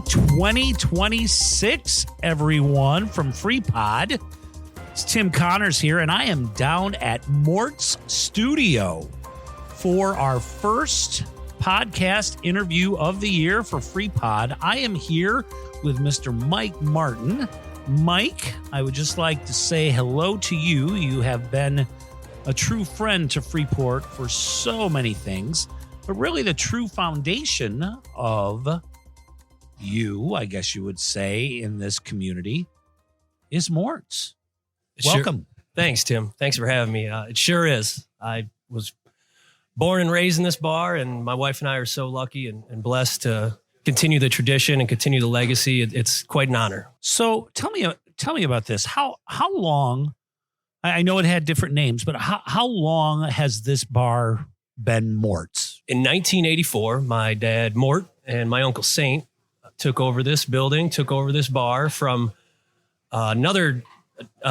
2026, everyone, from Freepod. It's Tim Connors here, and I am down at Mort's studio for our first podcast interview of the year for Freepod. I am here with Mr. Mike Marten. Mike, I would just like to say hello to you. You have been a true friend to Freeport for so many things, but really the true foundation of you, I guess you would say, in this community is Mort's. Welcome. Sure. Thanks, Tim. Thanks for having me. It sure is. I was born and raised in this bar, and my wife and I are so lucky and blessed to continue the tradition and continue the legacy. It's quite an honor. So tell me about this. How long? I know it had different names, but how long has this bar been Mort's? In 1984, my dad Mort and my uncle Saint took over this building, took over this bar from another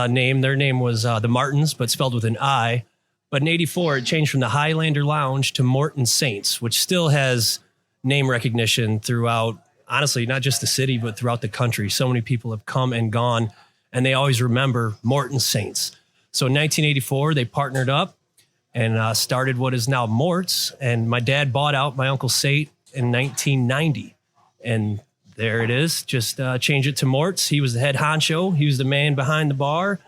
name. Their name was the Martens, but spelled with an I. But in 84, it changed from the Highlander Lounge to Mort and Saints, which still has name recognition throughout, honestly, not just the city, but throughout the country. So many people have come and gone, and they always remember Mort and Saints. So in 1984, they partnered up and started what is now Mort's. And my dad bought out my uncle Saint in 1990. And there it is. Just change it to Mort's. He was the head honcho. He was the man behind the bar.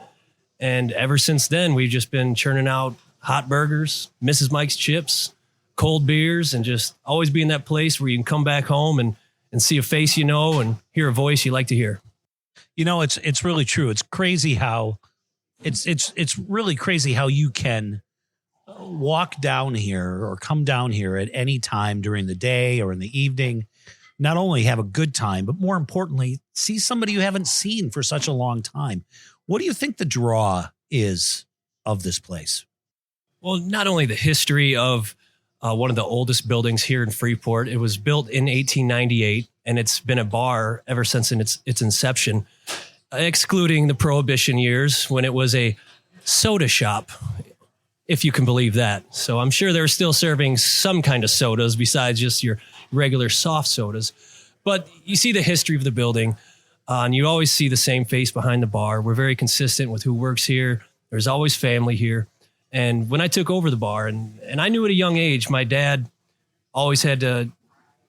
And ever since then, we've just been churning out hot burgers, Mrs. Mike's chips, cold beers, and just always be in that place where you can come back home and see a face you know and hear a voice you like to hear. You know, it's really true. It's crazy how it's really crazy how you can walk down here or come down here at any time during the day or in the evening, not only have a good time, but more importantly, see somebody you haven't seen for such a long time. What do you think the draw is of this place? Well, not only the history of one of the oldest buildings here in Freeport. It was built in 1898, and it's been a bar ever since its inception, excluding the Prohibition years when it was a soda shop, if you can believe that. So I'm sure they're still serving some kind of sodas besides just your regular soft sodas. But you see the history of the building, and you always see the same face behind the bar. We're very consistent with who works here. There's always family here. And when I took over the bar, and I knew at a young age, my dad always had to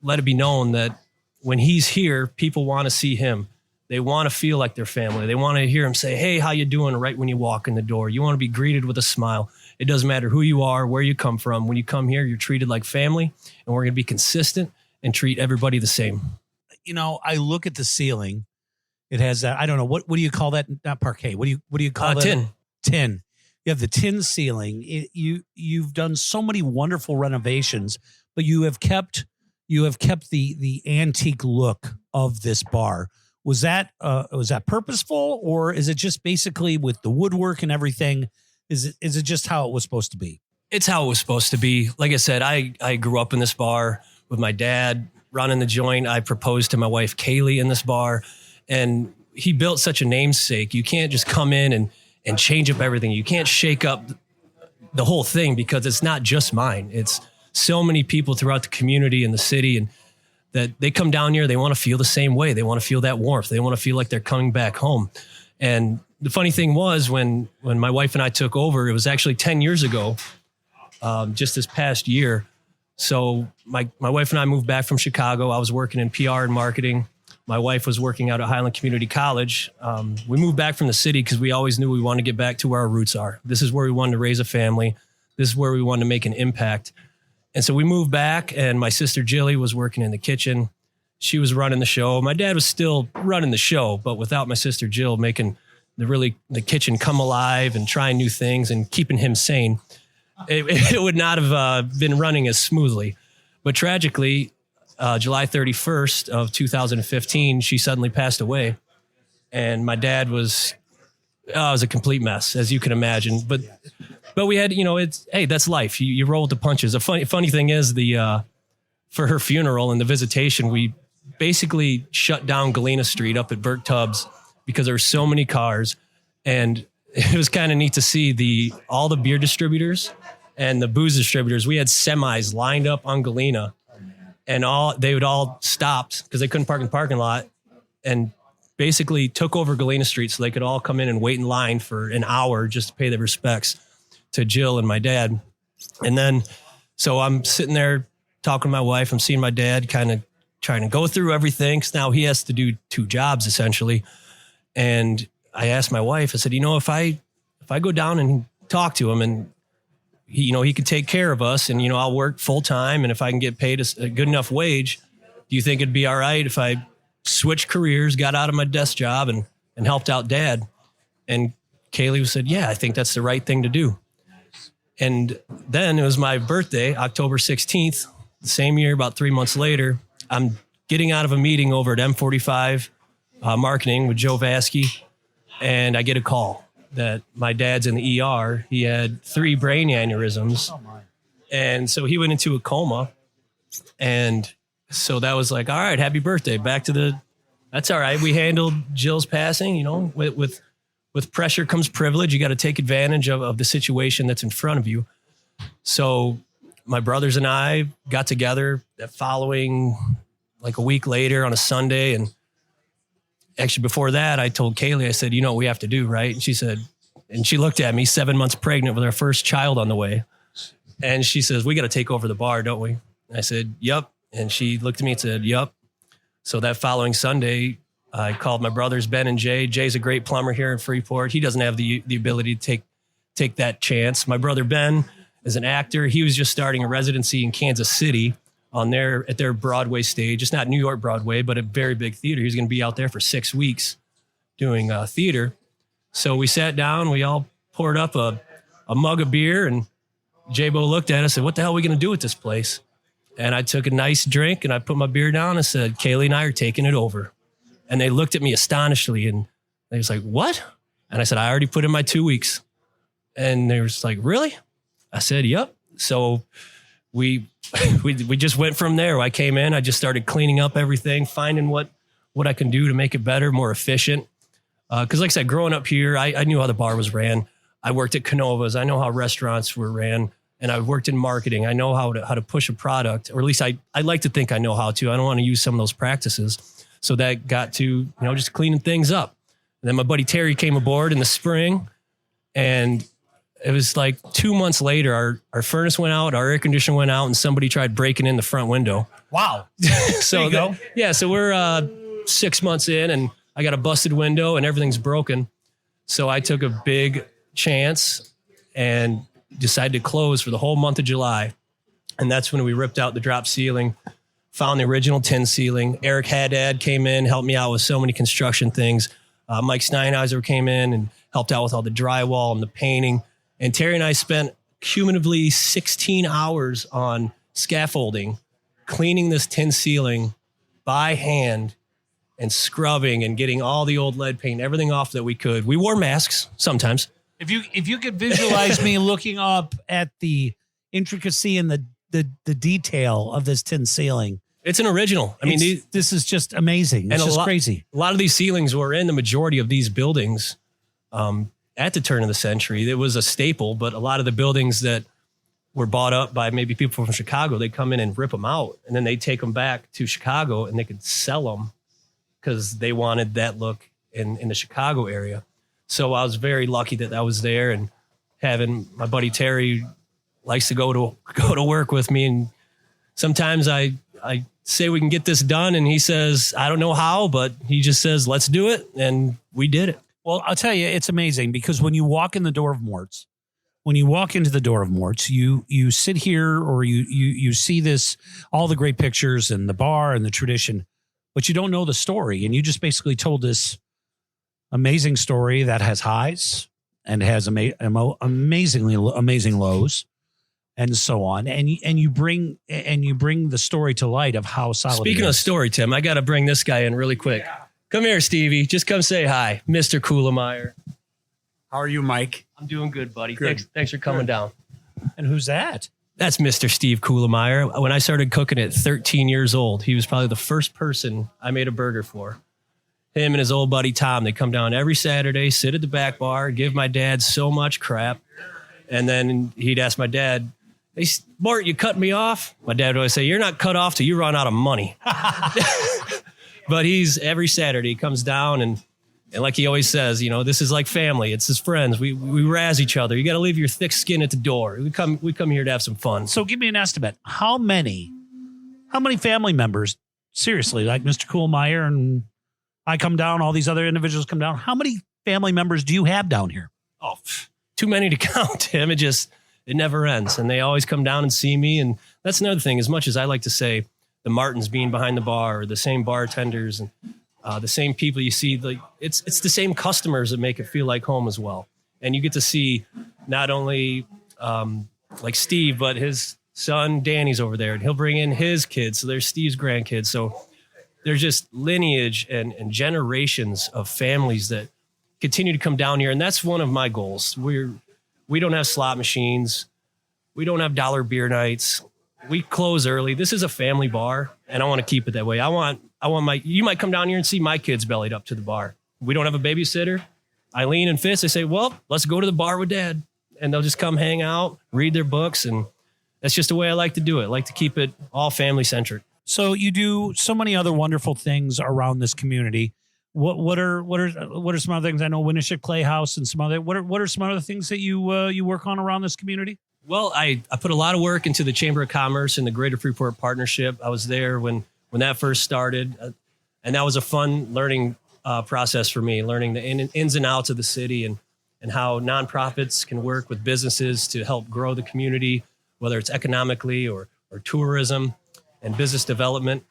let it be known that when he's here, people want to see him. They want to feel like they're family. They want to hear him say, "Hey, how you doing?" right when you walk in the door. You want to be greeted with a smile. It doesn't matter who you are, where you come from. When you come here, you're treated like family, and we're going to be consistent and treat everybody the same. You know, I look at the ceiling. It has that, I don't know, what do you call that? Not parquet. What do you call that? Tin. Tin. You have the tin ceiling. You've done so many wonderful renovations, but you have kept the antique look of this bar. Was that purposeful, or is it just basically with the woodwork and everything? Is it just how it was supposed to be? It's how it was supposed to be. Like I said, I grew up in this bar with my dad running the joint. I proposed to my wife Kaylee in this bar, and he built such a namesake. You can't just come in and change up everything. You can't shake up the whole thing because it's not just mine. It's so many people throughout the community and the city, and that they come down here, they want to feel the same way. They want to feel that warmth. They want to feel like they're coming back home. And the funny thing was when my wife and I took over, it was actually 10 years ago, just this past year. So my wife and I moved back from Chicago. I was working in PR and marketing. My wife was working out at Highland Community College. We moved back from the city because we always knew we wanted to get back to where our roots are. This is where we wanted to raise a family. This is where we wanted to make an impact. And so we moved back, and my sister Jilly was working in the kitchen. She was running the show. My dad was still running the show, but without my sister Jill making the kitchen come alive and trying new things and keeping him sane, it would not have been running as smoothly. But tragically, July 31st of 2015, she suddenly passed away. And my dad was a complete mess, as you can imagine. But we had, that's life. You roll with the punches. A funny thing is for her funeral and the visitation, we basically shut down Galena Street up at Burt Tubbs because there were so many cars. And it was kind of neat to see all the beer distributors and the booze distributors. We had semis lined up on Galena, and they would all stopped because they couldn't park in the parking lot, and basically took over Galena Street so they could all come in and wait in line for an hour just to pay their respects to Jill and my dad. And then, so I'm sitting there talking to my wife. I'm seeing my dad kind of trying to go through everything, because now he has to do 2 jobs essentially. And I asked my wife, I said, if I go down and talk to him, and he could take care of us, and, I'll work full time, and if I can get paid a good enough wage, do you think it'd be all right if I switched careers, got out of my desk job, and helped out Dad? And Kaylee said, yeah, I think that's the right thing to do. And then it was my birthday, October 16th, the same year, about 3 months later. I'm getting out of a meeting over at M45 marketing with Joe Vasky, and I get a call that my dad's in the ER. He had 3 brain aneurysms. Oh my. And so he went into a coma. And so that was like, all right, happy birthday. That's all right. We handled Jill's passing, with pressure comes privilege. You got to take advantage of the situation that's in front of you. So my brothers and I got together that following, like a week later on a Sunday. And actually before that, I told Kaylee, I said, what we have to do, right? And she said, and she looked at me, 7 months pregnant with our first child on the way. And she says, we got to take over the bar, don't we? And I said, yep. And she looked at me and said, yep. So that following Sunday, I called my brothers, Ben and Jay. Jay's a great plumber here in Freeport. He doesn't have the ability to take that chance. My brother, Ben, is an actor. He was just starting a residency in Kansas City at their Broadway stage. It's not New York Broadway, but a very big theater. He's going to be out there for 6 weeks doing theater. So we sat down, we all poured up a mug of beer, and J-Bo looked at us and said, what the hell are we going to do with this place? And I took a nice drink and I put my beer down and said, Kaylee and I are taking it over. And they looked at me astonishedly, and they was like, what? And I said, I already put in my 2 weeks. And they was like, really? I said, yep. So we just went from there. I came in, I just started cleaning up everything, finding what I can do to make it better, more efficient. Because like I said, growing up here, I knew how the bar was ran. I worked at Canovas. I know how restaurants were ran. And I worked in marketing. I know how to push a product, or at least I like to think I know how to. I don't want to use some of those practices. So that got to, just cleaning things up. And then my buddy Terry came aboard in the spring, and it was like 2 months later, our furnace went out, our air conditioner went out, and somebody tried breaking in the front window. Wow. So there you go. So we're 6 months in, and I got a busted window and everything's broken. So I took a big chance and decided to close for the whole month of July. And that's when we ripped out the drop ceiling, found the original tin ceiling. Eric Haddad came in, helped me out with so many construction things. Mike Steinheiser came in and helped out with all the drywall and the painting. And Terry and I spent cumulatively 16 hours on scaffolding, cleaning this tin ceiling by hand and scrubbing and getting all the old lead paint, everything off that we could. We wore masks sometimes. If you could visualize me looking up at the intricacy and the detail of this tin ceiling. It's an original. I mean, this is just amazing. It's just crazy. A lot of these ceilings were in the majority of these buildings at the turn of the century. It was a staple, but a lot of the buildings that were bought up by maybe people from Chicago, they come in and rip them out, and then they take them back to Chicago and they could sell them because they wanted that look in the Chicago area. So I was very lucky that I was there, and having my buddy Terry likes to go to work with me. And sometimes I say we can get this done, and he says, I don't know how, but he just says, let's do it. And we did it. Well, I'll tell you, it's amazing because when you walk in the door of Mort's, you sit here or you see this, all the great pictures and the bar and the tradition, but you don't know the story. And you just basically told this amazing story that has highs and has amazing lows and so on. And you bring the story to light of how solid. Speaking of story, Tim, I got to bring this guy in really quick. Yeah. Come here, Stevie. Just come say hi, Mr. Kuhlemeyer. How are you, Mike? I'm doing good, buddy. Good. Thanks for coming down. And who's that? That's Mr. Steve Kuhlemeyer. When I started cooking at 13 years old, he was probably the first person I made a burger for. Him and his old buddy Tom, they come down every Saturday, sit at the back bar, give my dad so much crap. And then he'd ask my dad, Mort, you cut me off. My dad would always say, you're not cut off till you run out of money. But every Saturday he comes down and like he always says, this is like family. It's his friends. We razz each other. You got to leave your thick skin at the door. We come here to have some fun. So give me an estimate. How many family members, seriously, like Mr. Kuhlmeyer and I come down, all these other individuals come down. How many family members do you have down here? Oh, too many to count, Tim. It never ends. And they always come down and see me. And that's another thing, as much as I like to say the Martens being behind the bar, or the same bartenders and the same people you see, like it's the same customers that make it feel like home as well. And you get to see not only like Steve, but his son Danny's over there, and he'll bring in his kids. So there's Steve's grandkids. So there's just lineage and generations of families that continue to come down here. And that's one of my goals. We don't have slot machines. We don't have dollar beer nights. We close early. This is a family bar, and I want to keep it that way. You might come down here and see my kids bellied up to the bar. We don't have a babysitter. Eileen and Fitz, they say, well, let's go to the bar with Dad. And they'll just come hang out, read their books. And that's just the way I like to do it. I like to keep it all family centric. So you do so many other wonderful things around this community. What are some other things? I know Winneshiek Playhouse and some other. What are some other things that you work on around this community? Well, I put a lot of work into the Chamber of Commerce and the Greater Freeport Partnership. I was there when that first started, and that was a fun learning process for me, learning the ins and outs of the city and how nonprofits can work with businesses to help grow the community, whether it's economically or tourism and business development.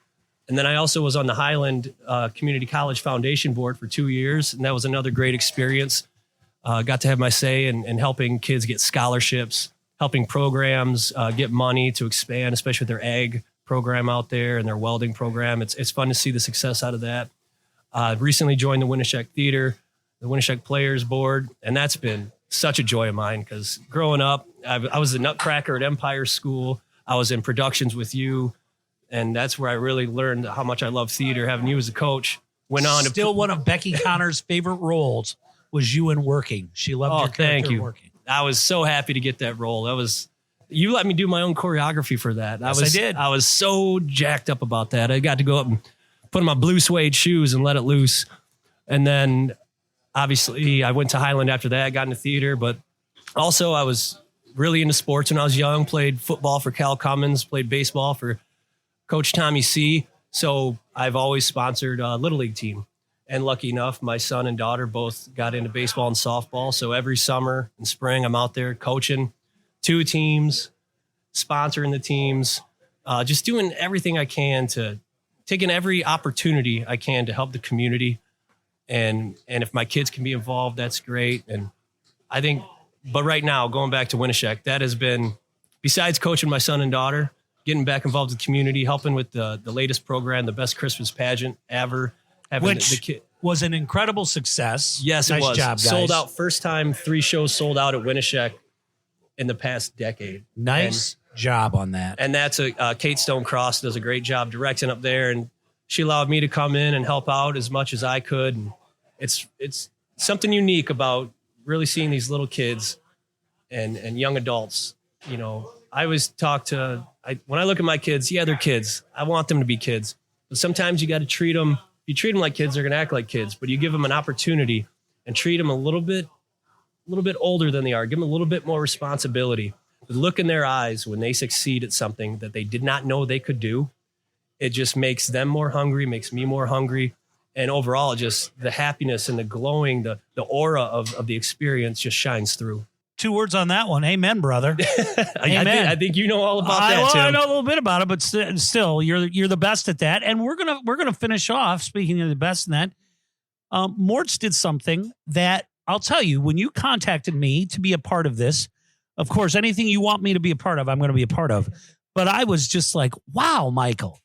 And then I also was on the Highland Community College Foundation Board for 2 years, and that was another great experience. Got to have my say in helping kids get scholarships, helping programs get money to expand, especially with their ag program out there and their welding program. It's fun to see the success out of that. I've recently joined the Winneshiek Theater, the Winneshiek Players Board, and that's been such a joy of mine because growing up, I was the Nutcracker at Empire School. I was in productions with you, and that's where I really learned how much I love theater, having you as a coach. Went on Still one of Becky Connor's favorite roles was you in Working. She loved your character in Working. I was so happy to get that role. You let me do my own choreography for that. Yes, I did. I was so jacked up about that. I got to go up and put on my blue suede shoes and let it loose. And then obviously I went to Highland after that, got into theater, but also I was really into sports when I was young, played football for Cal Cummins, played baseball for Coach Tommy C. So I've always sponsored a Little League team. And lucky enough, my son and daughter both got into baseball and softball. So every summer and spring, I'm out there coaching 2 teams, sponsoring the teams, just doing everything I can taking every opportunity I can to help the community. And if my kids can be involved, that's great. And I think, but right now, going back to Winneshiek, that has been, besides coaching my son and daughter, getting back involved in the community, helping with the latest program, the best Christmas pageant ever. Which was an incredible success. Yes, nice it was. Job, guys. Sold out. First time 3 shows sold out at Winneshiek in the past decade. Nice job on that. And that's Kate Stone Cross does a great job directing up there. And she allowed me to come in and help out as much as I could. And it's something unique about really seeing these little kids and young adults. You know, I always talk when I look at my kids, yeah, they're kids. I want them to be kids. But sometimes you got to treat them. If you treat them like kids, they're going to act like kids. But you give them an opportunity and treat them a little bit older than they are. Give them a little bit more responsibility. Look in their eyes when they succeed at something that they did not know they could do. It just makes them more hungry, makes me more hungry. And overall, just the happiness and the glowing, the aura of the experience just shines through. 2 words on that one. Amen, brother. Amen. I think you know all about that, Tim. I know a little bit about it, but still, you're the best at that. And we're gonna finish off. Speaking of the best in that, Mort's did something that I'll tell you. When you contacted me to be a part of this, of course, anything you want me to be a part of, I'm going to be a part of. But I was just like, wow, Michael,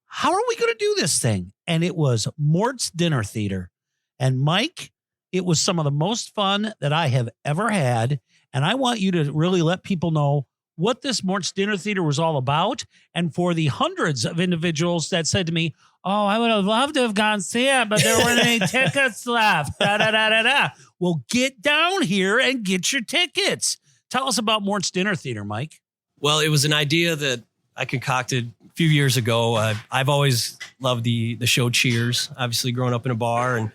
how are we going to do this thing? And it was Mort's Dinner Theater. And Mike, it was some of the most fun that I have ever had. And I want you to really let people know what this Mort's Dinner Theater was all about. And for the hundreds of individuals that said to me, oh, I would have loved to have gone see it, but there weren't any tickets left. Da, da, da, da, da. Well, get down here and get your tickets. Tell us about Mort's Dinner Theater, Mike. Well, it was an idea that I concocted a few years ago. I've always loved the show Cheers, obviously growing up in a bar and,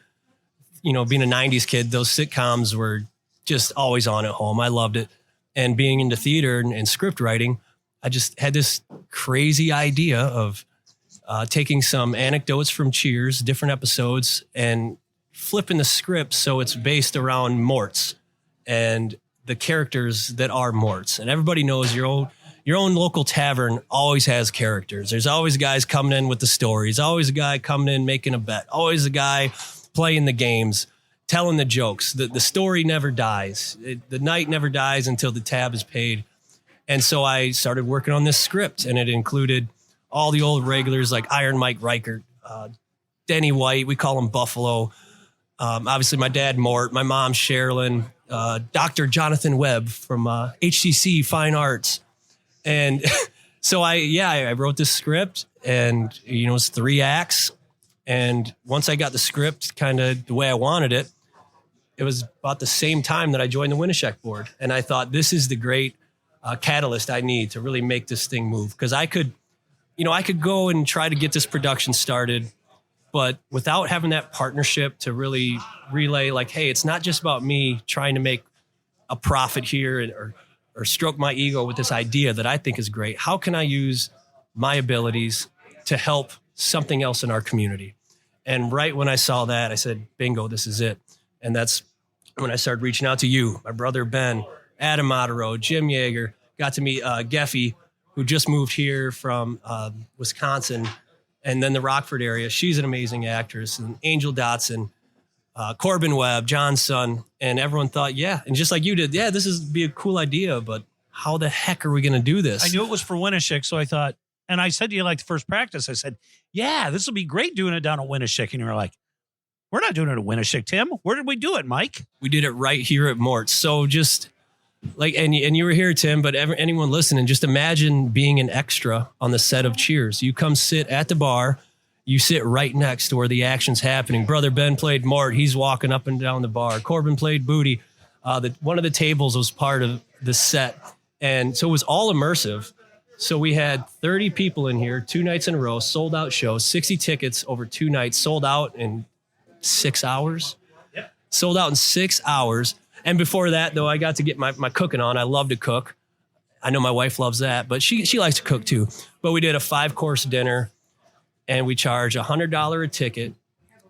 being a 90s kid, those sitcoms were just always on at home. I loved it. And being into theater and script writing, I just had this crazy idea of taking some anecdotes from Cheers, different episodes, and flipping the script so it's based around Morts and the characters that are Morts. And everybody knows your own local tavern always has characters. There's always guys coming in with the stories, always a guy coming in making a bet, always a guy playing the games, telling the jokes. The story never dies. The night never dies until the tab is paid. And so I started working on this script, and it included all the old regulars like Iron Mike Reichert, Denny White, we call him Buffalo. Obviously my dad, Mort, my mom, Sherilyn, Dr. Jonathan Webb from HCC Fine Arts. And so I wrote this script, and, it's 3 acts. And once I got the script kind of the way I wanted it, it was about the same time that I joined the Winishek board. And I thought, this is the great catalyst I need to really make this thing move. Because I could go and try to get this production started, but without having that partnership to really relay, like, hey, it's not just about me trying to make a profit here or stroke my ego with this idea that I think is great. How can I use my abilities to help something else in our community? And right when I saw that, I said, bingo, this is it. And that's when I started reaching out to you, my brother Ben, Adam Otterow, Jim Yeager, got to meet Geffy, who just moved here from Wisconsin, and then the Rockford area. She's an amazing actress. And Angel Dotson, Corbin Webb, John's son, and everyone thought, yeah, and just like you did, yeah, this is be a cool idea, but how the heck are we going to do this? I knew it was for Winishek, so I thought, and I said to you like the first practice, I said, yeah, this will be great doing it down at Winishek. And you were like, we're not doing it at Winishek, Tim. Where did we do it, Mike? We did it right here at Mort. So just like, and you were here, Tim, but anyone listening, just imagine being an extra on the set of Cheers. You come sit at the bar, you sit right next to where the action's happening. Brother Ben played Mort. He's walking up and down the bar. Corbin played Booty. One of the tables was part of the set. And so it was all immersive. So we had 30 people in here, 2 nights in a row, sold out show, 60 tickets over 2 nights, sold out in 6 hours. Yep. Sold out in 6 hours. And before that, though, I got to get my cooking on. I love to cook. I know my wife loves that, but she likes to cook too. But we did a 5-course dinner, and we charged $100 a ticket,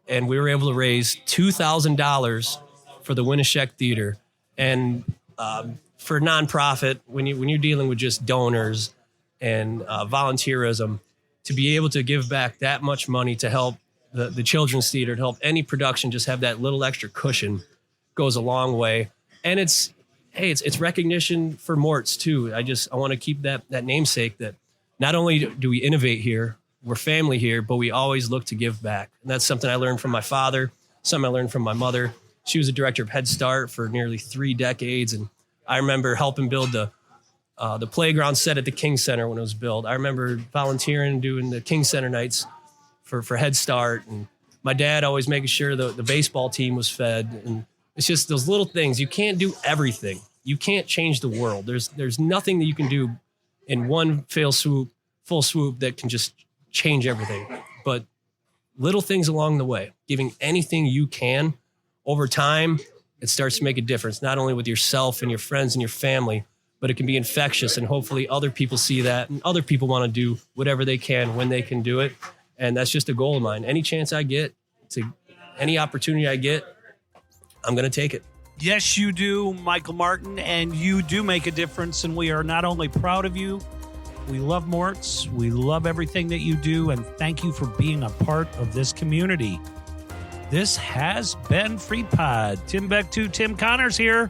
and we were able to raise $2,000 for the Winishek Theater. And for nonprofit, when you're dealing with just donors and volunteerism, to be able to give back that much money to help the children's theater, to help any production just have that little extra cushion, goes a long way. And it's recognition for Morts too. I want to keep that namesake that not only do we innovate here, we're family here, but we always look to give back. And that's something I learned from my father, something I learned from my mother. She was a director of Head Start for nearly 3 decades. And I remember helping build the playground set at the King Center when it was built. I remember volunteering, doing the King Center nights for Head Start. And my dad always making sure the baseball team was fed. And it's just those little things. You can't do everything. You can't change the world. There's nothing that you can do in one full swoop that can just change everything. But little things along the way, giving anything you can over time, it starts to make a difference, not only with yourself and your friends and your family, but it can be infectious, and hopefully other people see that and other people want to do whatever they can when they can do it. And that's just a goal of mine. Any chance I get, any opportunity I get, I'm going to take it. Yes, you do, Michael Marten, and you do make a difference. And we are not only proud of you, we love Morts, we love everything that you do, and thank you for being a part of this community. This has been Freepod. Tim Connors here.